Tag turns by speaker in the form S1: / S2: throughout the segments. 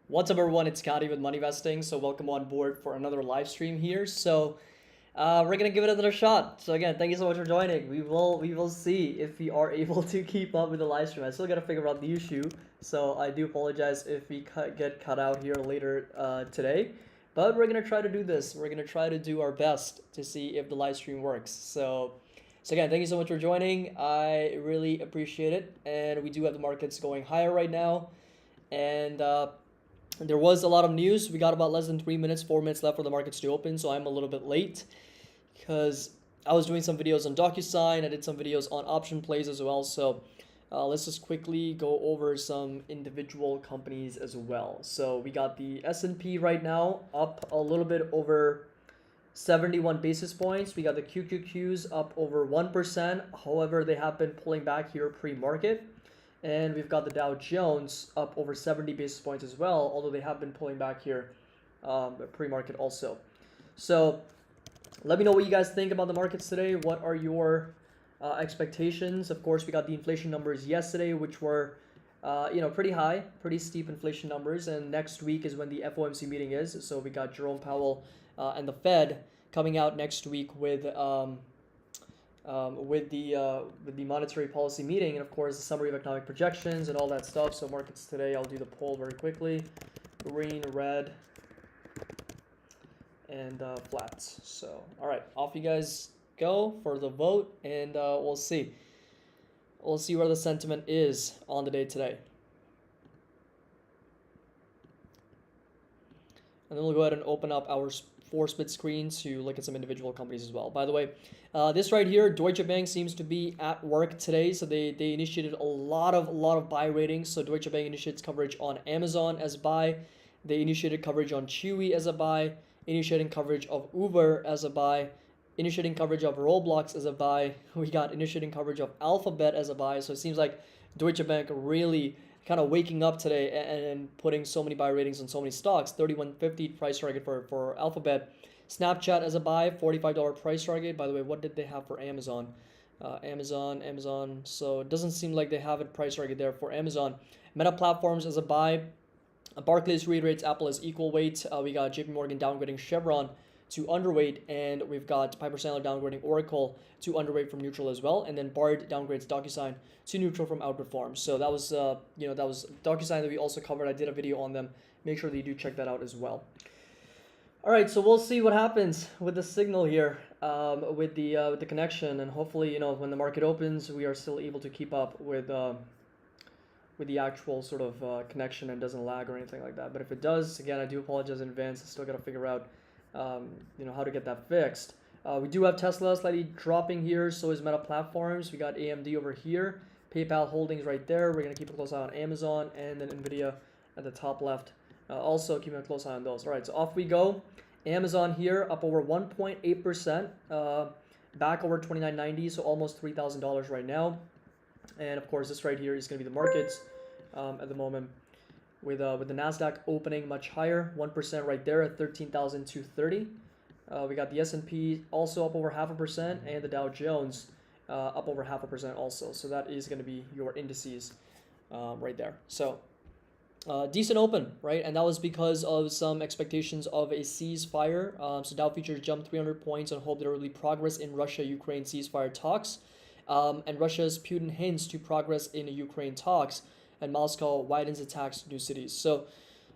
S1: What's up, everyone? It's Scotty with Money Vesting. So welcome on board for another live stream here. We're gonna give it another shot. So again, thank you so much for joining. We will see if we are able to keep up with the live stream. I still gotta figure out the issue, so I do apologize if we get cut out here later today. But we're gonna try to do this. We're gonna try to do our best to see if the live stream works. So again, thank you so much for joining. I really appreciate it, and we do have the markets going higher right now, and there was a lot of news. We got about less than 3 minutes, 4 minutes left for the markets to open, so I'm a little bit late because I was doing some videos on DocuSign. I did some videos on option plays as well. So let's just quickly go over some individual companies as well. So we got the S&P right now up a little bit over 71 basis points. We got the QQQs up over 1%. However, they have been pulling back here pre-market. And we've got the Dow Jones up over 70 basis points as well, although they have been pulling back here pre-market also. So let me know what you guys think about the markets today. What are your expectations? Of course, we got the inflation numbers yesterday, which were pretty high, pretty steep inflation numbers. And next week is when the FOMC meeting is. So we got Jerome Powell and the Fed coming out next week with the monetary policy meeting, and of course the summary of economic projections and all that stuff. So markets today, I'll do the poll very quickly: green, red, and flats. So all right, off you guys go for the vote, and we'll see where the sentiment is on the day today. And then we'll go ahead and open up our 4-split screen to look at some individual companies as well. By the way, this right here, Deutsche Bank seems to be at work today. So they initiated a lot of buy ratings. So Deutsche Bank initiates coverage on Amazon as a buy. They initiated coverage on Chewy as a buy, initiating coverage of Uber as a buy, initiating coverage of Roblox as a buy. We got initiating coverage of Alphabet as a buy. So it seems like Deutsche Bank really kind of waking up today and putting so many buy ratings on so many stocks. 31.50 price target for Alphabet. Snapchat as a buy, $45 price target. By the way, what did they have for Amazon? Amazon. So it doesn't seem like they have a price target there for Amazon. Meta Platforms as a buy. Barclays reiterates Apple as equal weight. We got JP Morgan downgrading Chevron to underweight, and we've got Piper Sandler downgrading Oracle to underweight from neutral as well, and then Bard downgrades DocuSign to neutral from outperform. So that was that was DocuSign that we also covered. I did a video on them. Make sure that you do check that out as well. All right, so we'll see what happens with the signal here, with the connection, and hopefully when the market opens, we are still able to keep up with the actual sort of connection and doesn't lag or anything like that. But if it does, again, I do apologize in advance. I still got to figure out how to get that fixed. We do have Tesla slightly dropping here, so is Meta Platforms. We got AMD over here, PayPal Holdings right there. We're going to keep a close eye on Amazon, and then NVIDIA at the top left. Also keeping a close eye on those. All right, so off we go. Amazon here up over 1.8%, back over 29.90, so almost $3,000 right now. And of course, this right here is going to be the markets at the moment, with the Nasdaq opening much higher, 1% right there at 13,230. We got the S&P also up over 0.5%, and the Dow Jones up over 0.5% also. So that is going to be your indices right there. So decent open, right? And that was because of some expectations of a ceasefire. So Dow futures jumped 300 points on hope there will be progress in Russia-Ukraine ceasefire talks, and Russia's Putin hints to progress in Ukraine talks, and Moscow widens attacks to new cities. So,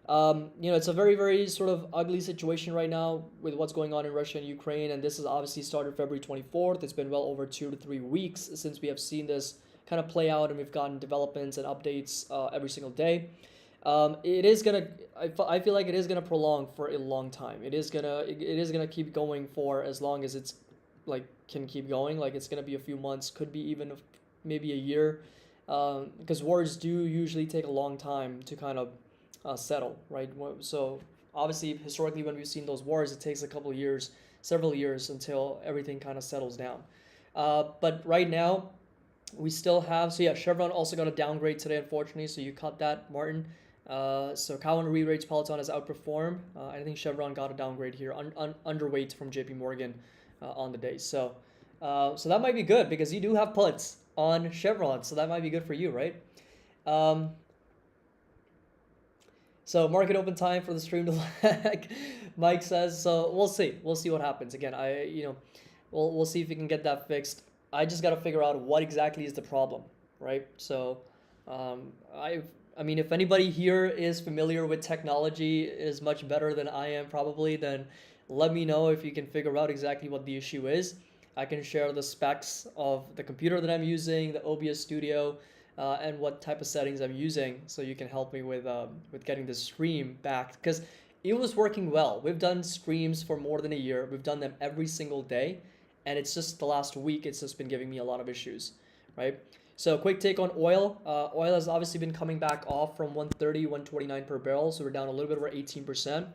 S1: it's a very, very sort of ugly situation right now with what's going on in Russia and Ukraine. And this has obviously started February 24th. It's been well over 2 to 3 weeks since we have seen this kind of play out, and we've gotten developments and updates every single day. It is gonna. I feel like it is gonna prolong for a long time. It is gonna keep going for as long as it's can keep going. Like it's gonna be a few months, could be even maybe a year. Because wars do usually take a long time to kind of settle, right? So obviously, historically, when we've seen those wars, it takes a couple of years, several years until everything kind of settles down. But right now, we still have, so yeah, Chevron also got a downgrade today, unfortunately, so you caught that, Martin. So Cowen re-rates Peloton as outperform. I think Chevron got a downgrade here, underweight from JP Morgan on the day. So that might be good because you do have puts on Chevron, so that might be good for you, right? So market open time for the stream to lag. Mike says so. We'll see. We'll see what happens. Again, we'll see if we can get that fixed. I just got to figure out what exactly is the problem, right? So, um, I I mean, if anybody here is familiar with technology is much better than I am probably, then let me know if you can figure out exactly what the issue is. I can share the specs of the computer that I'm using, the OBS Studio, and what type of settings I'm using, so you can help me with getting the stream back because it was working well. We've done streams for more than a year. We've done them every single day, and it's just the last week it's just been giving me a lot of issues, right? So quick take on oil. Oil has obviously been coming back off from 130, 129 per barrel, so we're down a little bit over 18%.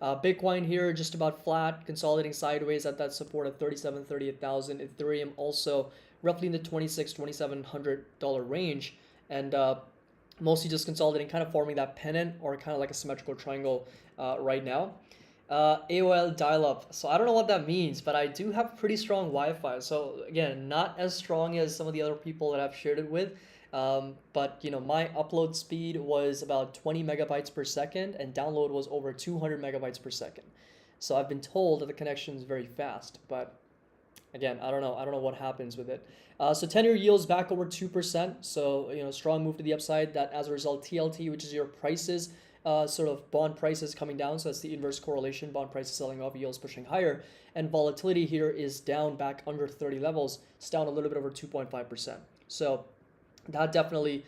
S1: Bitcoin here just about flat, consolidating sideways at that support of 37, 38,000. Ethereum also roughly in the 26, $2,700 range, and mostly just consolidating, kind of forming that pennant or kind of like a symmetrical triangle right now. AOL dial-up. So I don't know what that means, but I do have pretty strong Wi-Fi. So again, not as strong as some of the other people that I've shared it with. But my upload speed was about 20 megabytes per second, and download was over 200 megabytes per second. So I've been told that the connection is very fast, but again, I don't know. I don't know what happens with it. So 10-year yields back over 2%. So strong move to the upside. That as a result, TLT, which is your prices, sort of bond prices coming down. So that's the inverse correlation. Bond prices selling off, yields pushing higher, and volatility here is down back under 30 levels. It's down a little bit over 2.5%. So that definitely,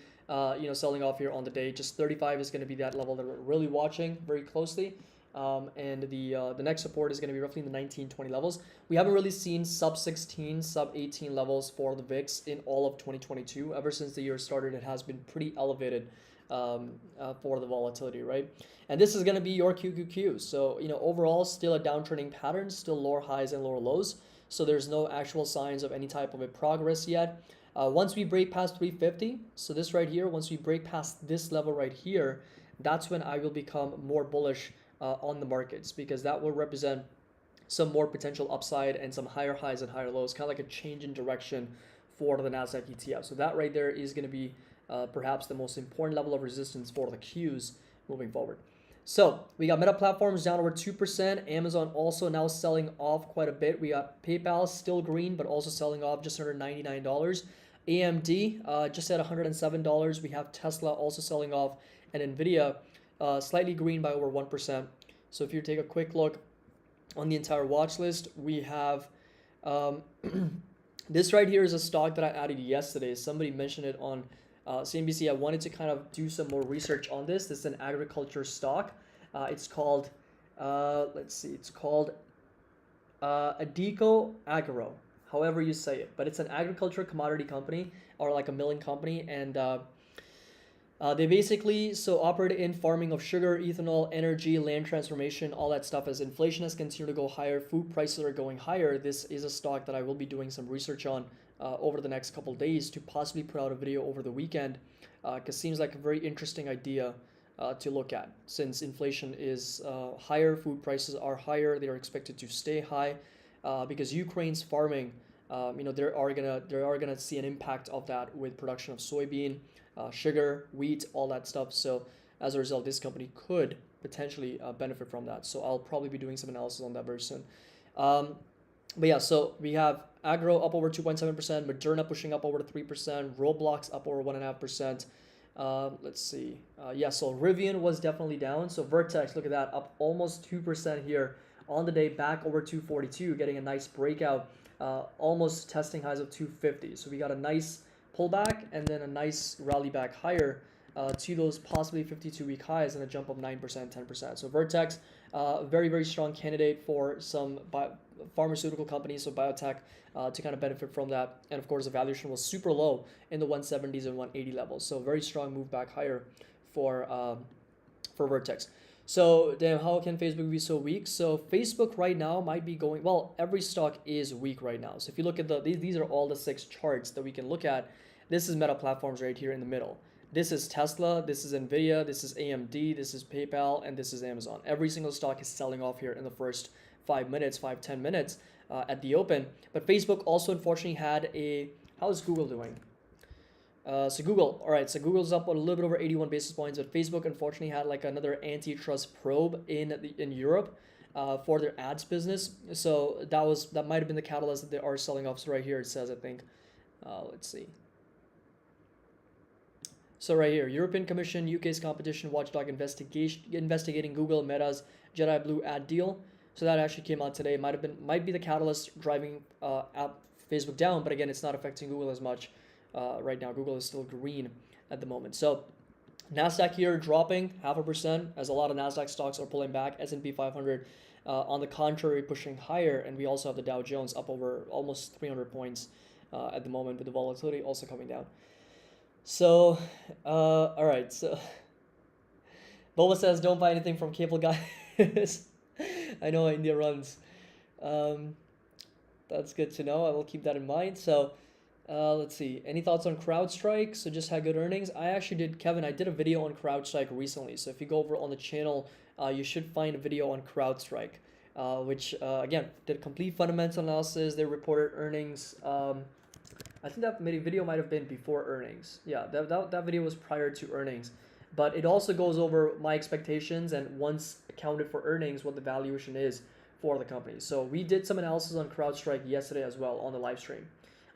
S1: selling off here on the day. Just 35 is going to be that level that we're really watching very closely. And the next support is going to be roughly in the 19, 20 levels. We haven't really seen sub 16, sub 18 levels for the VIX in all of 2022. Ever since the year started, it has been pretty elevated for the volatility, right? And this is going to be your QQQ. So, overall, still a downtrending pattern, still lower highs and lower lows. So there's no actual signs of any type of a progress yet. Once we break past 350, so this right here, once we break past this level right here, that's when I will become more bullish on the markets, because that will represent some more potential upside and some higher highs and higher lows, kind of like a change in direction for the NASDAQ ETF. So that right there is going to be perhaps the most important level of resistance for the Qs moving forward. So we got Meta Platforms down over 2%. Amazon also now selling off quite a bit. We got PayPal still green, but also selling off just under $99. AMD just at $107. We have Tesla also selling off, and Nvidia slightly green by over 1%. So if you take a quick look on the entire watch list, we have this right here is a stock that I added yesterday. Somebody mentioned it on CNBC. I wanted to kind of do some more research on this. This is an agriculture stock. It's called, let's see, it's called Adico Agro, however you say it. But it's an agriculture commodity company, or like a milling company, and they basically operate in farming of sugar, ethanol, energy, land transformation, all that stuff. As inflation has continued to go higher, food prices are going higher. This is a stock that I will be doing some research on over the next couple of days to possibly put out a video over the weekend, because it seems like a very interesting idea to look at. Since inflation is higher, food prices are higher, they are expected to stay high, because Ukraine's farming, they are gonna see an impact of that with production of soybean, sugar, wheat, all that stuff. So as a result, this company could potentially benefit from that. So I'll probably be doing some analysis on that very soon. But yeah, so we have Agro up over 2.7%, Moderna pushing up over 3%, Roblox up over 1.5%. Let's see. So Rivian was definitely down. So Vertex, look at that, up almost 2% here on the day, back over 242, getting a nice breakout, almost testing highs of 250. So we got a nice pullback and then a nice rally back higher to those possibly 52-week highs, and a jump of 9%, 10%. So Vertex, very, very strong candidate for some pharmaceutical companies, so biotech, to kind of benefit from that. And of course, the valuation was super low in the 170s and 180 levels. So very strong move back higher for Vertex. So damn, how can Facebook be so weak? So Facebook right now might be going, well, every stock is weak right now. So if you look at these are all the 6 charts that we can look at. This is Meta Platforms right here in the middle. This is Tesla, this is Nvidia, this is AMD, this is PayPal, and this is Amazon. Every single stock is selling off here in the first 5 minutes, 10 minutes at the open. But Facebook also unfortunately had how is Google doing? So Google, all right. So Google's up a little bit over 81 basis points, but Facebook unfortunately had like another antitrust probe in Europe, for their ads business. So that might have been the catalyst that they are selling off. So right here it says, I think, let's see. So right here, European Commission, UK's competition watchdog investigating Google Meta's Jedi Blue ad deal. So that actually came out today. Might be the catalyst driving app Facebook down, but again, it's not affecting Google as much right now. Google is still green at the moment. So Nasdaq here dropping 0.5% as a lot of Nasdaq stocks are pulling back. S&P 500 on the contrary pushing higher, and we also have the Dow Jones up over almost 300 points at the moment, with the volatility also coming down. So, all right. So, Boba says, "Don't buy anything from cable guys." I know India runs. That's good to know. I will keep that in mind. So, let's see. Any thoughts on CrowdStrike? So just had good earnings. I actually did, Kevin. I did a video on CrowdStrike recently. So if you go over on the channel, you should find a video on CrowdStrike, which again did a complete fundamental analysis. They reported earnings. I think that video might have been before earnings. Yeah, that video was prior to earnings. But it also goes over my expectations and once accounted for earnings, what the valuation is for the company. So we did some analysis on CrowdStrike yesterday as well on the live stream.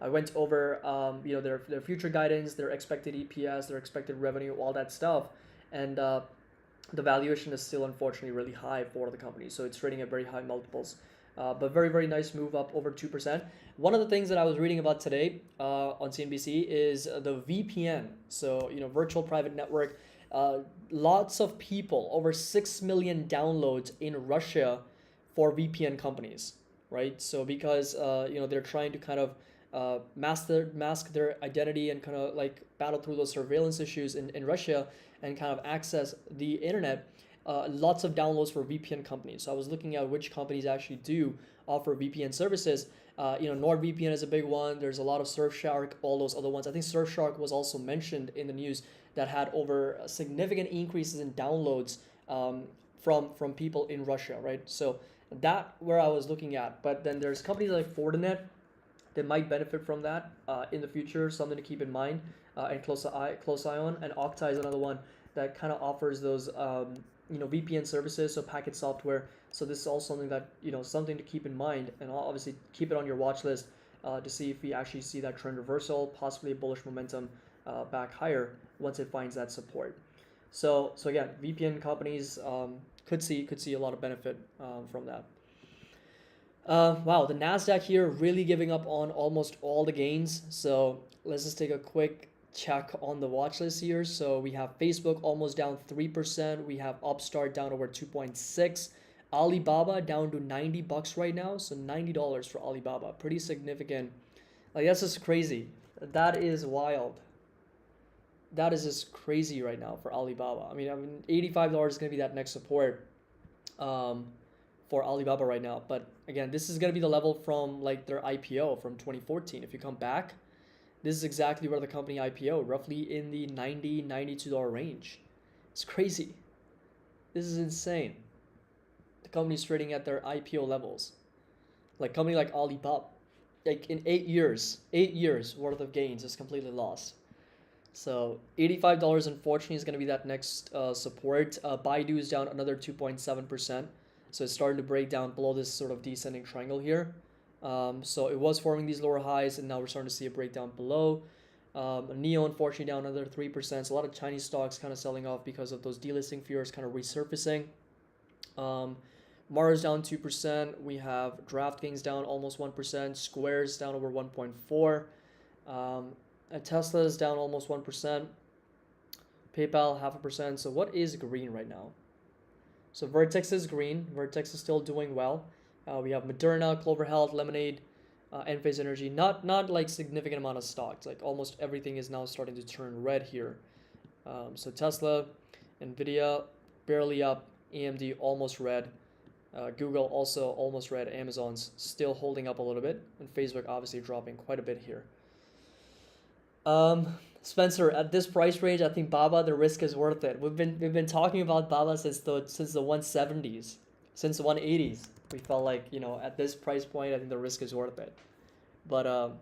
S1: I went over their future guidance, their expected EPS, their expected revenue, all that stuff. And the valuation is still unfortunately really high for the company. So it's trading at very high multiples. But very, very nice move up over 2%. One of the things that I was reading about today on CNBC is the VPN. So, virtual private network. Lots of people, over 6 million downloads in Russia for VPN companies, right? So because, they're trying to kind of mask their identity and kind of like battle through those surveillance issues in Russia and kind of access the internet. Lots of downloads for VPN companies. So I was looking at which companies actually do offer VPN services. NordVPN is a big one. There's a lot of Surfshark, all those other ones. I think Surfshark was also mentioned in the news that had over significant increases in downloads from people in Russia, right? So that where I was looking at. But then there's companies like Fortinet that might benefit from that in the future. Something to keep in mind and close eye on. And Okta is another one that kind of offers those VPN services, so packet software. So this is also something that something to keep in mind, and I'll obviously keep it on your watch list to see if we actually see that trend reversal, possibly a bullish momentum back higher once it finds that support. So again, VPN companies could see a lot of benefit from that. Wow, the Nasdaq here really giving up on almost all the gains. So let's just take a quick check on the watch list here. So we have Facebook almost down 3%. We have Upstart down over 2.6. Alibaba down to $90 right now. So $90 for Alibaba, pretty significant. Like that's just crazy. That is wild. That is just crazy right now for Alibaba. I mean, $85 is gonna be that next support for Alibaba right now. But again, this is gonna be the level from like their IPO from 2014. If you come back, this is exactly where the company IPO, roughly in the $90, $92 range. It's crazy. This is insane. The company's trading at their IPO levels. Like company like Alibaba, like in 8 years worth of gains is completely lost. So $85 unfortunately is going to be that next support. Baidu is down another 2.7%. So it's starting to break down below this sort of descending triangle here. So it was forming these lower highs, and now we're starting to see a breakdown below. Neo unfortunately down another 3%. So a lot of Chinese stocks kind of selling off because of those delisting fears kind of resurfacing. Mars down 2%. We have DraftKings down almost 1%. Square's down over 1.4%. And Tesla's down almost 1%. PayPal 0.5%. So what is green right now? So Vertex is green. Vertex is still doing well. We have Moderna, Clover Health, Lemonade, Enphase Energy. Not like significant amount of stocks. Like almost everything is now starting to turn red here. So Tesla, Nvidia barely up. AMD almost red. Google also almost red. Amazon's still holding up a little bit, and Facebook obviously dropping quite a bit here. Spencer, at this price range, I think Baba, the risk is worth it. We've been talking about Baba since the 170s, since the 180s. We felt like at this price point, I think the risk is worth it. But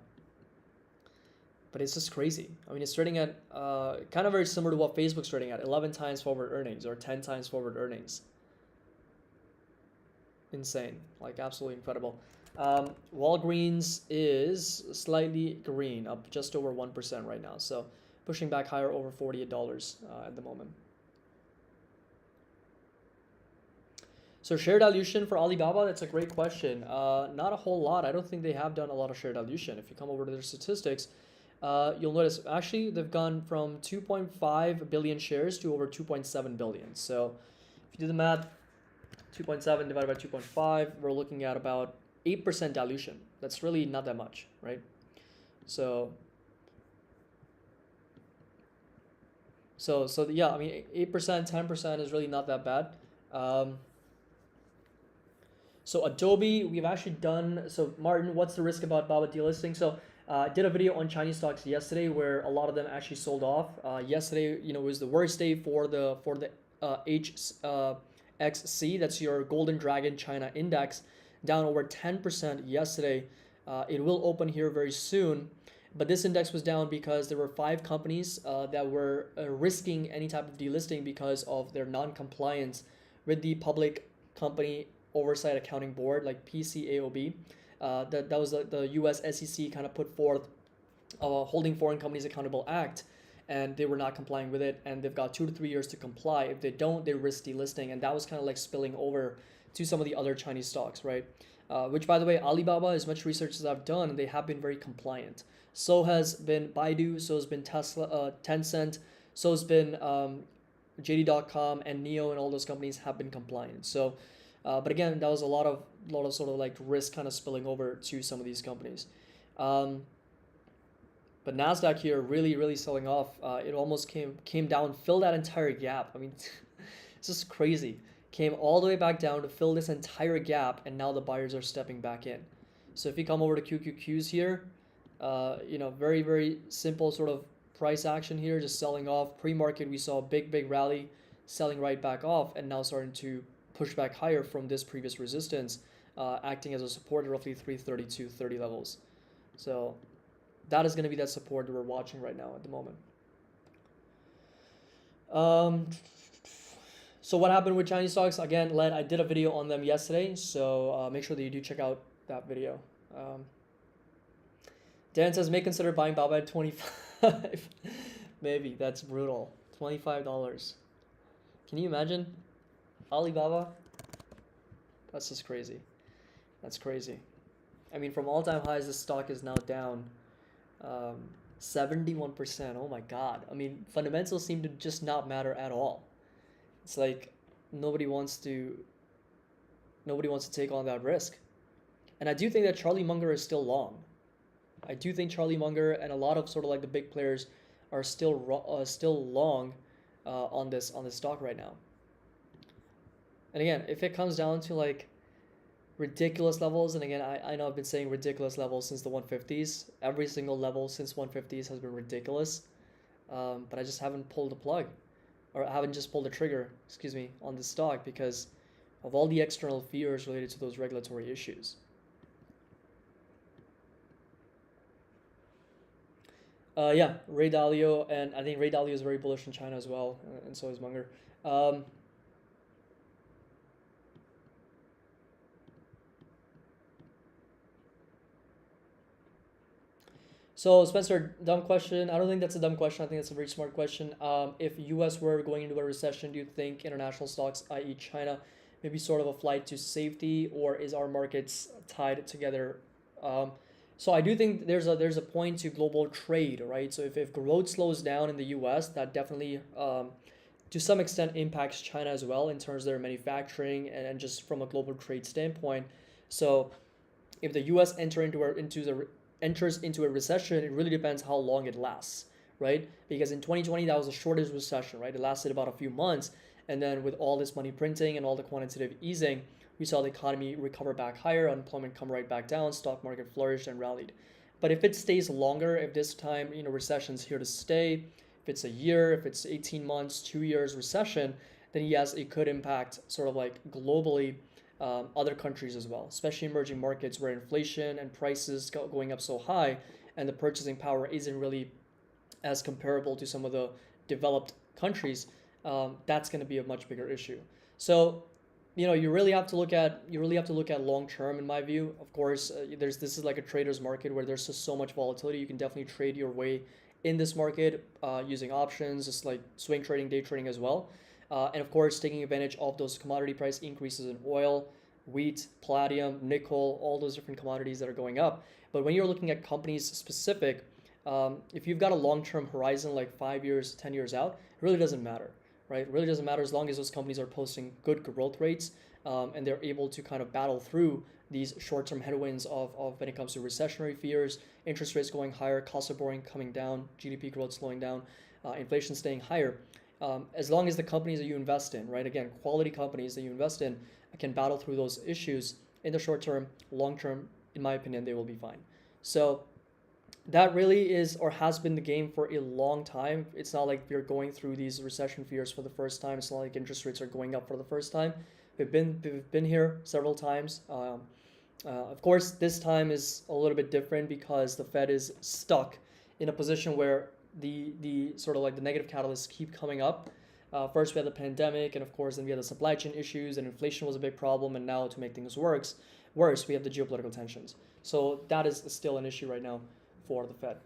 S1: but it's just crazy. I mean, it's trading at kind of very similar to what Facebook's trading at, 11 times forward earnings or 10 times forward earnings. Insane, like absolutely incredible. Walgreens is slightly green, up just over 1% right now. So pushing back higher over $48 at the moment. So share dilution for Alibaba, that's a great question. Not a whole lot. I don't think they have done a lot of share dilution. If you come over to their statistics, you'll notice actually they've gone from 2.5 billion shares to over 2.7 billion. So if you do the math, 2.7 divided by 2.5, we're looking at about 8% dilution. That's really not that much, right? So yeah, I mean 8%, 10% is really not that bad. So Adobe, we've actually done, so Martin, what's the risk about Baba delisting? So I did a video on Chinese stocks yesterday where a lot of them actually sold off. Yesterday, was the worst day for the HXC, that's your Golden Dragon China Index, down over 10% yesterday. It will open here very soon, but this index was down because there were 5 companies that were risking any type of delisting because of their non-compliance with the Public Company Oversight Accounting Board, like PCAOB. That was the US SEC kind of put forth Holding Foreign Companies Accountable Act, and they were not complying with it, and they've got 2 to 3 years to comply. If they don't, they risk delisting, and that was kind of like spilling over to some of the other Chinese stocks, right? Which, by the way, Alibaba, as much research as I've done, they have been very compliant. So has been Baidu, so has been Tesla, Tencent, so has been JD.com and Neo, and all those companies have been compliant. So, but again, that was a lot of sort of like risk kind of spilling over to some of these companies. But Nasdaq here really selling off. It almost came down, filled that entire gap. I mean, it's just crazy. Came all the way back down to fill this entire gap, and now the buyers are stepping back in. So if you come over to QQQs here, very simple sort of price action here, just selling off. Pre-market, we saw a big rally, selling right back off, and now starting to push back higher from this previous resistance, acting as a support at roughly 332.30 levels. So that is going to be that support that we're watching right now at the moment. So what happened with Chinese stocks? Again, I did a video on them yesterday, so make sure that you do check out that video. Dan says, may consider buying Baba at 25. Maybe, that's brutal. $25. Can you imagine? Alibaba? That's just crazy. That's crazy. I mean, from all-time highs, this stock is now down 71%. Oh my God. I mean, fundamentals seem to just not matter at all. It's like nobody wants to take on that risk. And I do think that Charlie Munger is still long. I do think Charlie Munger and a lot of sort of like the big players are still long on this stock right now. And again, if it comes down to like ridiculous levels, and again, I know I've been saying ridiculous levels since the 150s. Every single level since 150s has been ridiculous. But I just haven't pulled the plug, or I haven't just pulled the trigger, on this stock because of all the external fears related to those regulatory issues. Yeah, Ray Dalio, and I think Ray Dalio is very bullish in China as well, and so is Munger. So Spencer, dumb question. I don't think that's a dumb question. I think that's a very smart question. If U.S. were going into a recession, do you think international stocks, i.e. China, maybe sort of a flight to safety, or is our markets tied together? So I do think there's a point to global trade, right? So if growth slows down in the U.S., that definitely to some extent impacts China as well in terms of their manufacturing and just from a global trade standpoint. So if the U.S. enters into a recession, it really depends how long it lasts, right? Because in 2020, that was the shortest recession, right? It lasted about a few months. And then with all this money printing and all the quantitative easing, we saw the economy recover back higher, unemployment come right back down, stock market flourished and rallied. But if it stays longer, if this time, recession's here to stay, if it's a year, if it's 18 months, 2 years recession, then yes, it could impact sort of like globally other countries as well, especially emerging markets where inflation and prices going up so high, and the purchasing power isn't really as comparable to some of the developed countries, that's going to be a much bigger issue. So, you really have to look at long term, in my view. Of course, this is like a trader's market where there's just so much volatility. You can definitely trade your way in this market using options, just like swing trading, day trading as well, and of course taking advantage of those commodity price increases in oil, wheat, palladium, nickel, all those different commodities that are going up. But when you're looking at companies specific, if you've got a long-term horizon like 5 years, 10 years out, it really doesn't matter, right? It really doesn't matter as long as those companies are posting good growth rates, and they're able to kind of battle through these short-term headwinds of when it comes to recessionary fears, interest rates going higher, cost of borrowing coming down, GDP growth slowing down, inflation staying higher. As long as the companies that you invest in, right? Again, quality companies that you invest in can battle through those issues in the short term, long term, in my opinion, they will be fine. So that really is or has been the game for a long time. It's not like we're going through these recession fears for the first time. It's not like interest rates are going up for the first time. We've been here several times. Of course, this time is a little bit different because the Fed is stuck in a position where the sort of like the negative catalysts keep coming up. First, we had the pandemic, and of course, then we had the supply chain issues, and inflation was a big problem. And now, to make things worse, we have the geopolitical tensions. So that is still an issue right now for the Fed.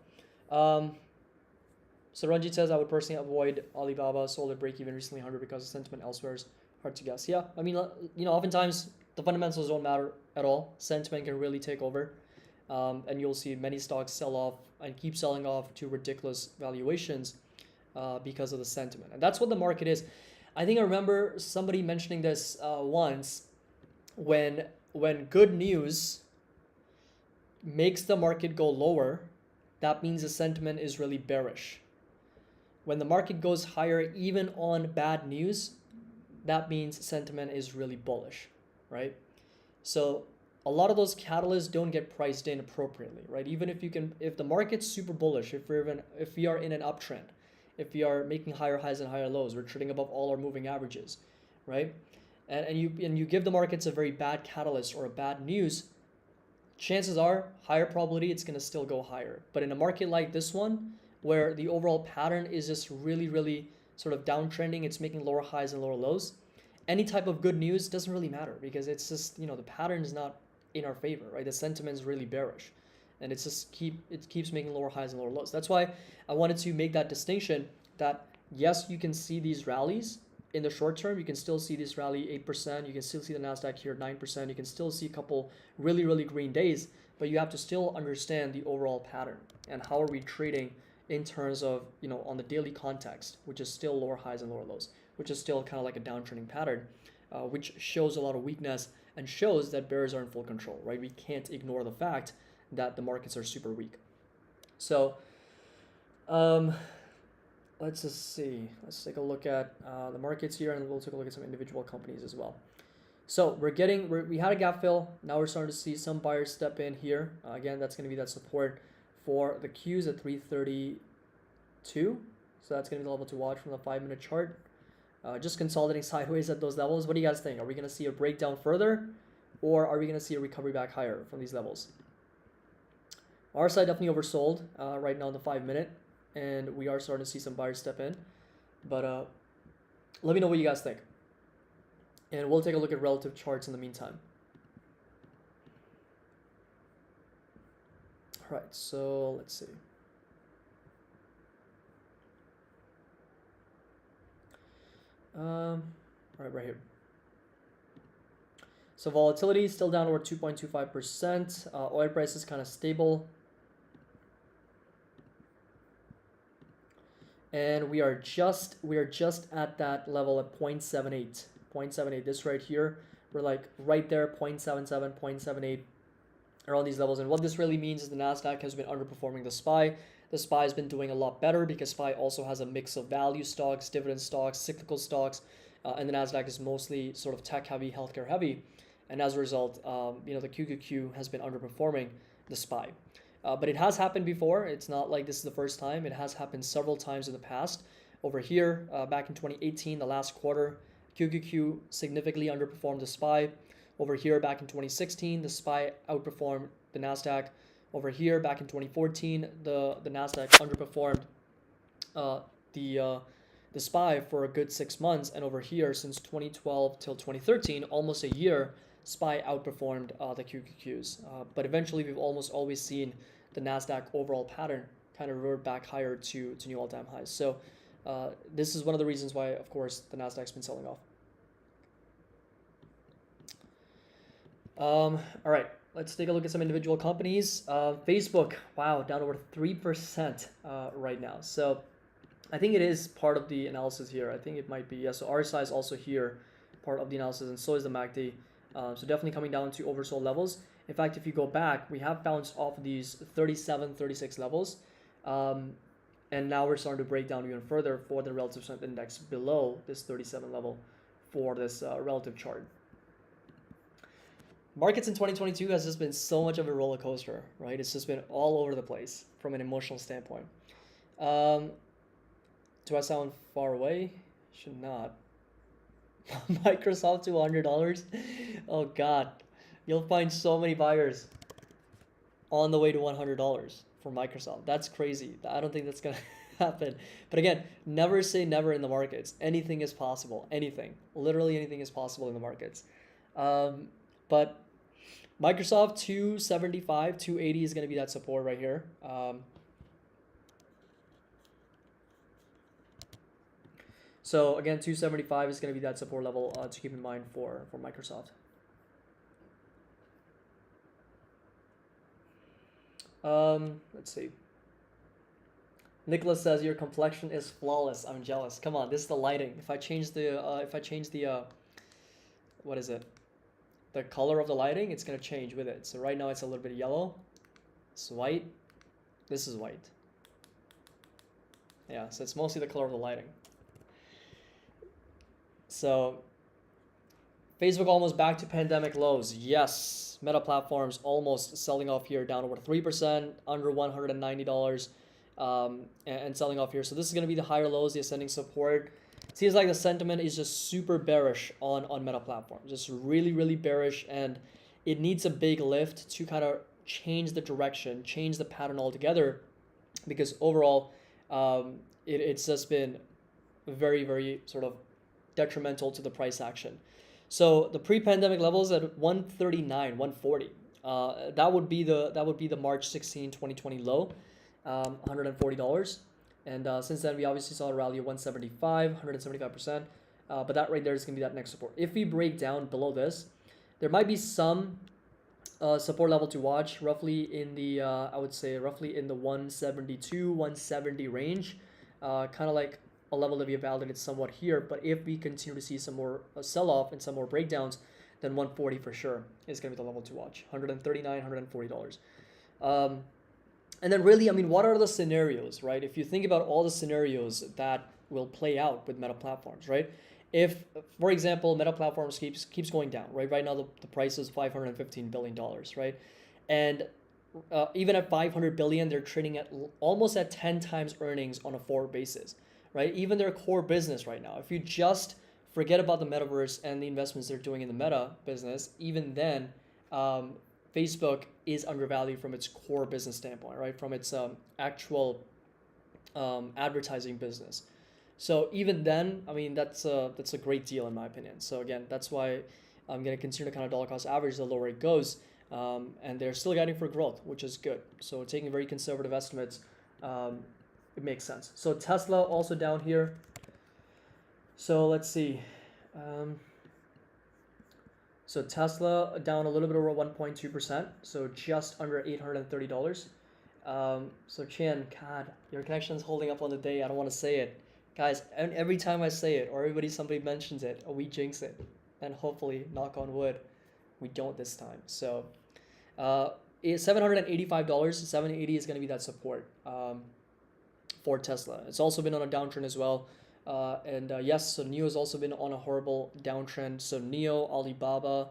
S1: So Ranjit says, I would personally avoid Alibaba, sold at break even recently 100 because the sentiment elsewhere is hard to guess. Yeah, I mean, oftentimes the fundamentals don't matter at all. Sentiment can really take over, and you'll see many stocks sell off and keep selling off to ridiculous valuations because of the sentiment. And that's what the market is. I think I remember somebody mentioning this once, when good news makes the market go lower, that means the sentiment is really bearish. When the market goes higher, even on bad news, that means sentiment is really bullish, right? So a lot of those catalysts don't get priced in appropriately, right? Even if the market's super bullish, if we are in an uptrend, if we are making higher highs and higher lows, we're trading above all our moving averages, right? And you give the markets a very bad catalyst or a bad news, chances are higher probability it's going to still go higher. But in a market like this one, where the overall pattern is just really, really sort of downtrending, it's making lower highs and lower lows, any type of good news doesn't really matter because it's just, the pattern is not in our favor, right? The sentiment is really bearish, and it keeps making lower highs and lower lows. That's why I wanted to make that distinction that yes, you can see these rallies in the short term. You can still see this rally 8%. You can still see the Nasdaq here 9%. You can still see a couple really, really green days, but you have to still understand the overall pattern and how are we trading in terms of, on the daily context, which is still lower highs and lower lows, which is still kind of like a downtrending pattern, which shows a lot of weakness and shows that bears are in full control, right? We can't ignore the fact that the markets are super weak. So let's just see. Let's take a look at the markets here, and we'll take a look at some individual companies as well. So we had a gap fill. Now we're starting to see some buyers step in here. Again, that's going to be that support for the Qs at 332. So that's going to be the level to watch from the 5-minute chart. Just consolidating sideways at those levels. What do you guys think? Are we going to see a breakdown further, or are we going to see a recovery back higher from these levels? Our side definitely oversold right now in the 5-minute, and we are starting to see some buyers step in. But let me know what you guys think, and we'll take a look at relative charts in the meantime. All right, so let's see. All right here. So volatility is still down over 2.25%. Oil price is kind of stable. And we are just at that level at 0.78. 0.78. This right here, we're like right there, 0.77, 0.78, around these levels. And what this really means is the Nasdaq has been underperforming the SPY. The SPY has been doing a lot better because SPY also has a mix of value stocks, dividend stocks, cyclical stocks, and the Nasdaq is mostly sort of tech heavy, healthcare heavy. And as a result, the QQQ has been underperforming the SPY. But it has happened before. It's not like this is the first time. It has happened several times in the past. Over here, back in 2018, the last quarter, QQQ significantly underperformed the SPY. Over here, back in 2016, the SPY outperformed the Nasdaq. Over here, back in 2014, the Nasdaq underperformed uh, the SPY for a good 6 months, and over here since 2012 till 2013, almost a year, SPY outperformed the QQQs. But eventually, we've almost always seen the Nasdaq overall pattern kind of revert back higher to new all-time highs. So this is one of the reasons why, of course, the Nasdaq's been selling off. All right, let's take a look at some individual companies. Facebook, wow, down over 3% right now. So I think it is part of the analysis here. I think it might be, yeah, so RSI is also here, part of the analysis, and so is the MACD. So definitely coming down to oversold levels. In fact, if you go back, we have bounced off of these 37, 36 levels. And now we're starting to break down even further for the relative strength index below this 37 level for this relative chart. Markets in 2022 has just been so much of a roller coaster, right? It's just been all over the place from an emotional standpoint. Do I sound far away? Should not. Microsoft $200. Oh God, you'll find so many buyers on the way to $100 for Microsoft. That's crazy. I don't think that's gonna happen. But again, never say never in the markets. Anything is possible. Anything, literally anything is possible in the markets. But Microsoft 275, 280 is gonna be that support right here. So again, 275 is going to be that support level to keep in mind for Microsoft. Let's see. Nicholas says your complexion is flawless. I'm jealous. Come on, this is the lighting. If I change the what is it? The color of the lighting, it's gonna change with it. So right now it's a little bit yellow. It's white. This is white. Yeah, so it's mostly the color of the lighting. So Facebook almost back to pandemic lows. Yes, Meta platforms almost selling off here, down over 3%, under $190, and selling off here. So this is going to be the higher lows, the ascending support. Seems like the sentiment is just super bearish on Meta platforms, just really, really bearish, and it needs a big lift to kind of change the direction, change the pattern altogether, because overall, it's just been very, very sort of detrimental to the price action. So the pre-pandemic levels at 139, 140. That would be the March 16, 2020 low, $140. And since then we obviously saw a rally of 175, 175%. But that right there is gonna be that next support. If we break down below this, there might be some support level to watch, roughly in the I would say roughly in the 172, 170 range, kind of like a level that we have validated somewhat here. But if we continue to see some more sell-off and some more breakdowns, then 140 for sure is going to be the level to watch. $139, $140. And then really, I mean, what are the scenarios, right? If you think about all the scenarios that will play out with Meta platforms, right? If, for example, Meta platforms keeps going down, right? Right now the price is $515 billion, right? And even at 500 billion, they're trading at almost at 10 times earnings on a forward basis, right? Even their core business right now, if you just forget about the metaverse and the investments they're doing in the Meta business, even then, Facebook is undervalued from its core business standpoint, right? From its actual advertising business. So even then, I mean, that's a great deal in my opinion. So again, that's why I'm going to continue to kind of dollar cost average the lower it goes. And they're still guiding for growth, which is good. So taking very conservative estimates, it makes sense. So Tesla also down here. So let's see. So Tesla down a little bit over 1.2%. So just under $830. So Chan, God, your connection's holding up on the day. I don't want to say it. Guys, and every time I say it or somebody mentions it, we jinx it. And hopefully, knock on wood, we don't this time. So $785, 780 is going to be that support for Tesla. It's also been on a downtrend as well. Yes, so NIO has also been on a horrible downtrend. So NIO, Alibaba,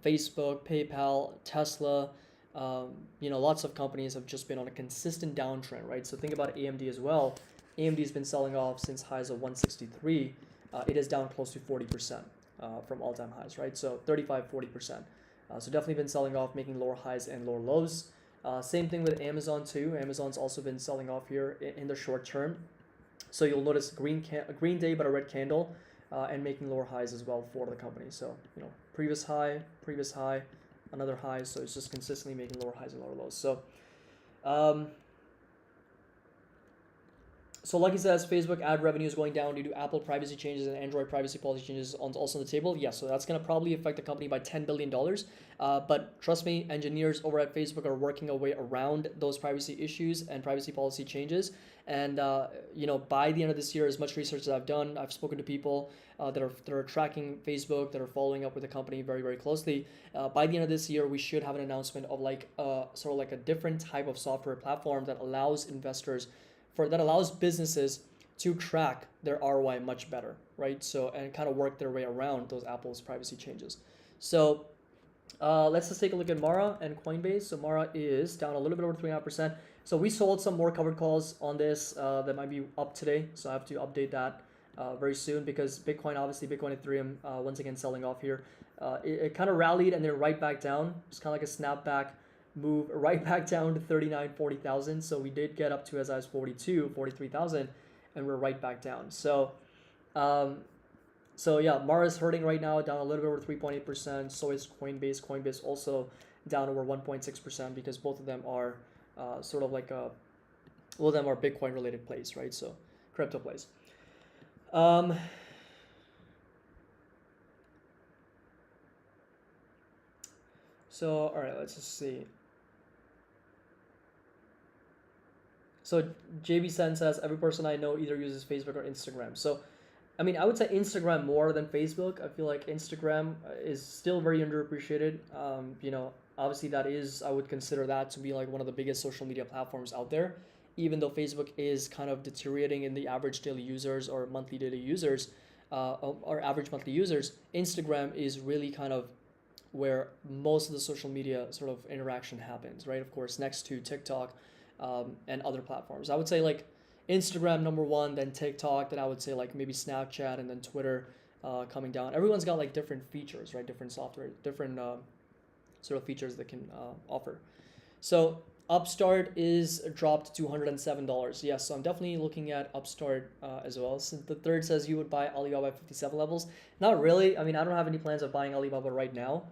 S1: Facebook, PayPal, Tesla, lots of companies have just been on a consistent downtrend, right? So think about AMD as well. AMD has been selling off since highs of 163. It is down close to 40% from all-time highs, right? So 35, 40%. So definitely been selling off, making lower highs and lower lows. Same thing with Amazon too. Amazon's also been selling off here in the short term. So you'll notice a green day but a red candle, and making lower highs as well for the company. So previous high, another high. So it's just consistently making lower highs and lower lows. So um, so Lucky says Facebook ad revenue is going down due to Apple privacy changes and Android privacy policy changes also on the table. Yes, so that's going to probably affect the company by $10 billion. But trust me, engineers over at Facebook are working a way around those privacy issues and privacy policy changes. And by the end of this year, as much research as I've done, I've spoken to people that are tracking Facebook, that are following up with the company very, very closely. By the end of this year, we should have an announcement of sort of like a different type of software platform that allows businesses to track their ROI much better, right? So, and kind of work their way around those Apple's privacy changes. So let's just take a look at Mara and Coinbase. So Mara is down a little bit over 3.5%. So we sold some more covered calls on this that might be up today. So I have to update that very soon, because Bitcoin, Ethereum, once again selling off here. It kind of rallied and then right back down. It's kind of like a snapback move right back down to 40,000. So we did get up to as high as 43,000, and we're right back down. So yeah, Mara's hurting right now, down a little bit over 3.8%. So is Coinbase. Coinbase also down over 1.6%, because both of them are sort of like of them are Bitcoin related plays, right? So crypto plays. So all right, let's just see. So JB Sen says every person I know either uses Facebook or Instagram. So I mean, I would say Instagram more than Facebook. I feel like Instagram is still very underappreciated. Obviously I would consider that to be like one of the biggest social media platforms out there. Even though Facebook is kind of deteriorating in the average daily users or monthly daily users, or average monthly users, Instagram is really kind of where most of the social media sort of interaction happens, right? Of course, next to TikTok and other platforms. I would say like Instagram number one, then TikTok, then I would say like maybe Snapchat, and then Twitter coming down. Everyone's got like different features, right? Different software, different sort of features that can offer. So Upstart is dropped to $207. Yes, so I'm definitely looking at Upstart as well. So the third says you would buy Alibaba at 57 levels. Not really. I mean, I don't have any plans of buying Alibaba right now.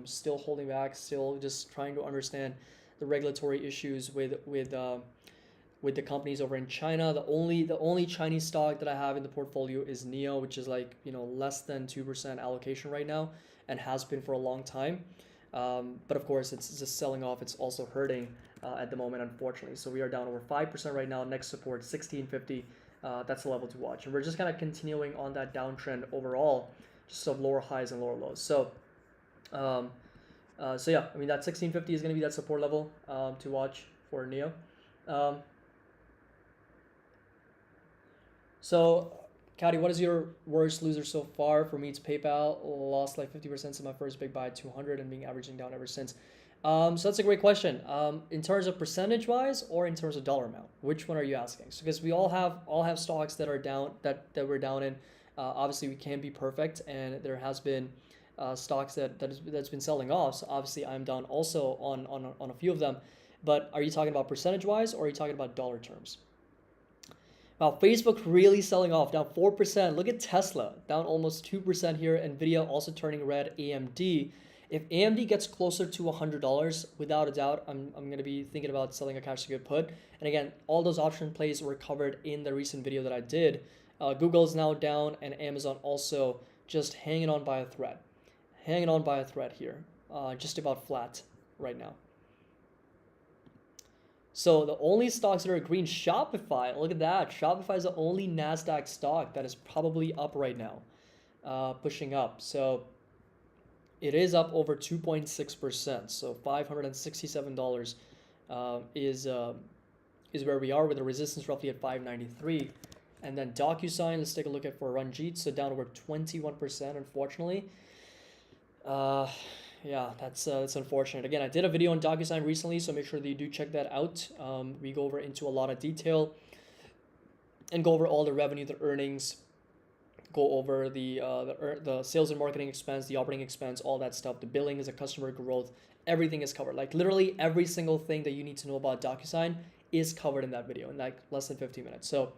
S1: Still holding back, still just trying to understand the regulatory issues with the companies over in China. The only Chinese stock that I have in the portfolio is NIO, which is like less than 2% allocation right now, and has been for a long time. But of course, it's just selling off. It's also hurting at the moment, unfortunately. So we are down over 5% right now. Next support 1650. That's the level to watch, and we're just kind of continuing on that downtrend overall, just of lower highs and lower lows. So yeah, I mean that 1650 is going to be that support level to watch for NIO. So, Caddy, what is your worst loser so far? For me, it's PayPal. Lost like 50% in my first big buy at 200 and being averaging down ever since. So that's a great question. In terms of percentage wise or in terms of dollar amount, which one are you asking? So because we all have stocks that are down that we're down in. Obviously, we can't be perfect, and there has been stocks that's been selling off. So obviously, I'm down also on a few of them. But are you talking about percentage wise or are you talking about dollar terms? Wow, Facebook really selling off, down 4%. Look at Tesla, down almost 2% here. Nvidia also turning red. AMD. If AMD gets closer to $100, without a doubt, I'm going to be thinking about selling a cash to good put. And again, all those option plays were covered in the recent video that I did. Google is now down, and Amazon also just hanging on by a thread. Hanging on by a thread here. Just about flat right now. So the only stocks that are green, Shopify, look at that. Shopify is the only NASDAQ stock that is probably up right now, pushing up. So it is up over 2.6%. So $567 is where we are, with the resistance roughly at 593. And then DocuSign, let's take a look at for Ranjit. So down over 21%, unfortunately. Yeah, that's unfortunate. Again, I did a video on DocuSign recently, so make sure that you do check that out. We go over into a lot of detail and go over all the revenue, the earnings, go over the sales and marketing expense, the operating expense, all that stuff. The billing is a customer growth. Everything is covered. Like literally every single thing that you need to know about DocuSign is covered in that video in like less than 15 minutes. So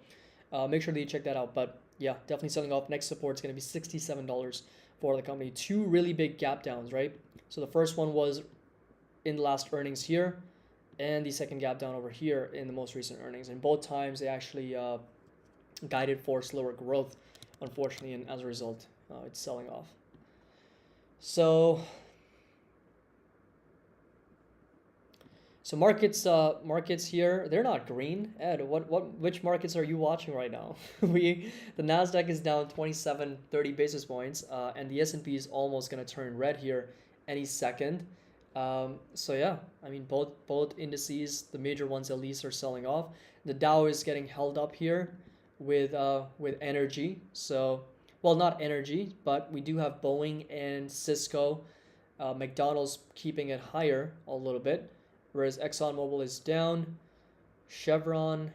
S1: make sure that you check that out. But yeah, definitely selling off. Next support is going to be $67 for the company. Two really big gap downs, right? So the first one was in the last earnings here, and the second gap down over here in the most recent earnings. And both times they actually guided for slower growth, unfortunately, and as a result, it's selling off. So markets here, they're not green. Ed, which markets are you watching right now? The Nasdaq is down 27, 30 basis points, and the S&P is almost gonna turn red here any second. So yeah, I mean both indices, the major ones at least, are selling off. The Dow is getting held up here with energy. So well, not energy, but we do have Boeing and Cisco, McDonald's keeping it higher a little bit, whereas ExxonMobil is down. Chevron's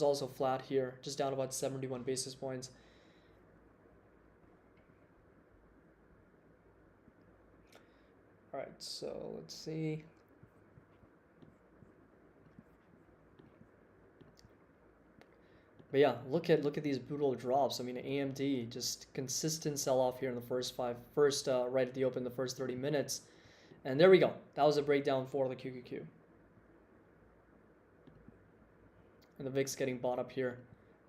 S1: also flat here, just down about 71 basis points. All right, so let's see. But yeah, look at these brutal drops. I mean, AMD just consistent sell off here in the first right at the open, the first 30 minutes. And there we go. That was a breakdown for the QQQ. And the VIX getting bought up here